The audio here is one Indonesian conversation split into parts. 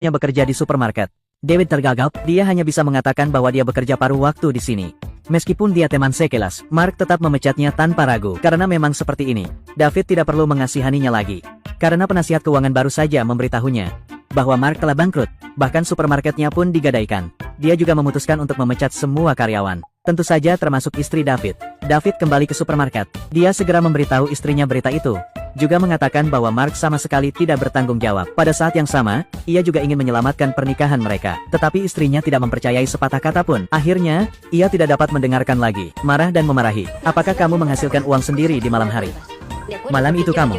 bekerja di supermarket. David tergagap, dia hanya bisa mengatakan bahwa dia bekerja paruh waktu di sini. Meskipun dia teman sekelas, Mark tetap memecatnya tanpa ragu. Karena memang seperti ini, David tidak perlu mengasihaninya lagi. Karena penasihat keuangan baru saja memberitahunya bahwa Mark telah bangkrut, bahkan supermarketnya pun digadaikan. Dia juga memutuskan untuk memecat semua karyawan. Tentu saja termasuk istri David. David kembali ke supermarket. Dia segera memberitahu istrinya berita itu. Juga mengatakan bahwa Mark sama sekali tidak bertanggung jawab. Pada saat yang sama, ia juga ingin menyelamatkan pernikahan mereka. Tetapi istrinya tidak mempercayai sepatah kata pun. Akhirnya, ia tidak dapat mendengarkan lagi. Marah dan memarahi. Apakah kamu menghasilkan uang sendiri di malam hari? Malam itu kamu.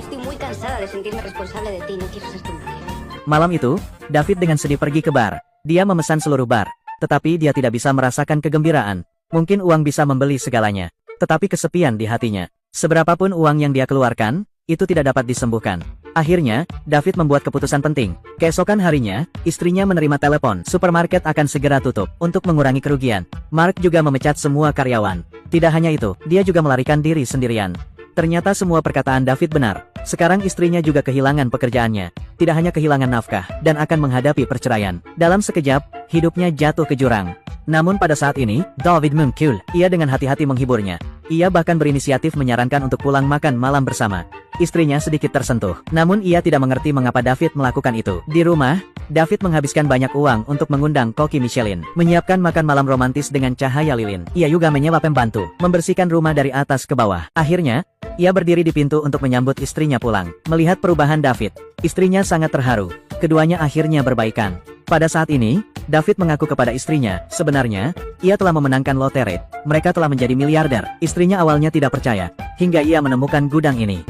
Malam itu, David dengan sedih pergi ke bar. Dia memesan seluruh bar. Tetapi dia tidak bisa merasakan kegembiraan. Mungkin uang bisa membeli segalanya. Tetapi kesepian di hatinya. Seberapapun uang yang dia keluarkan, itu tidak dapat disembuhkan. Akhirnya, David membuat keputusan penting. Keesokan harinya, istrinya menerima telepon. Supermarket akan segera tutup. Untuk mengurangi kerugian, Mark juga memecat semua karyawan. Tidak hanya itu, dia juga melarikan diri sendirian. Ternyata semua perkataan David benar. Sekarang istrinya juga kehilangan pekerjaannya. Tidak hanya kehilangan nafkah, dan akan menghadapi perceraian. Dalam sekejap, hidupnya jatuh ke jurang. Namun pada saat ini, David muncul. Ia dengan hati-hati menghiburnya. Ia bahkan berinisiatif menyarankan untuk pulang makan malam bersama. Istrinya sedikit tersentuh. Namun ia tidak mengerti mengapa David melakukan itu. Di rumah, David menghabiskan banyak uang untuk mengundang koki Michelin. Menyiapkan makan malam romantis dengan cahaya lilin. Ia juga menyewa pembantu. Membersihkan rumah dari atas ke bawah. Akhirnya, ia berdiri di pintu untuk menyambut istrinya pulang. Melihat perubahan David, istrinya sangat terharu. Keduanya akhirnya berbaikan. Pada saat ini, David mengaku kepada istrinya, sebenarnya, ia telah memenangkan lotre. Mereka telah menjadi miliarder. Istrinya awalnya tidak percaya, hingga ia menemukan gudang ini.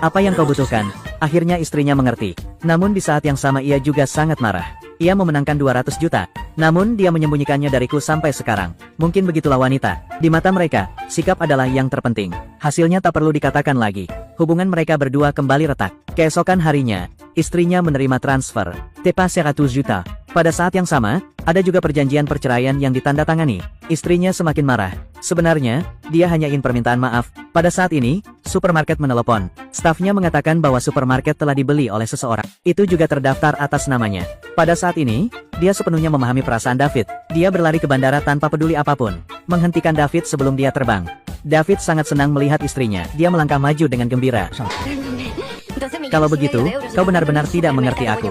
Apa yang kau butuhkan? Akhirnya istrinya mengerti. Namun di saat yang sama ia juga sangat marah. Ia memenangkan 200 juta. Namun dia menyembunyikannya dariku sampai sekarang. Mungkin begitulah wanita. Di mata mereka, sikap adalah yang terpenting. Hasilnya tak perlu dikatakan lagi. Hubungan mereka berdua kembali retak. Keesokan harinya, istrinya menerima transfer tepas 100 juta. Pada saat yang sama, ada juga perjanjian perceraian yang ditandatangani. Istrinya semakin marah. Sebenarnya, dia hanya ingin permintaan maaf. Pada saat ini, supermarket menelepon. Stafnya mengatakan bahwa supermarket telah dibeli oleh seseorang. Itu juga terdaftar atas namanya. Pada saat ini, dia sepenuhnya memahami perasaan David. Dia berlari ke bandara tanpa peduli apapun. Menghentikan David sebelum dia terbang. David sangat senang melihat istrinya. Dia melangkah maju dengan gembira. Kalau begitu, kau benar-benar tidak mengerti aku.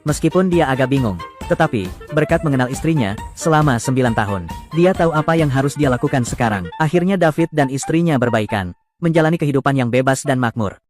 Meskipun dia agak bingung, tetapi, berkat mengenal istrinya, selama 9 tahun, dia tahu apa yang harus dia lakukan sekarang. Akhirnya David dan istrinya berbaikan, menjalani kehidupan yang bebas dan makmur.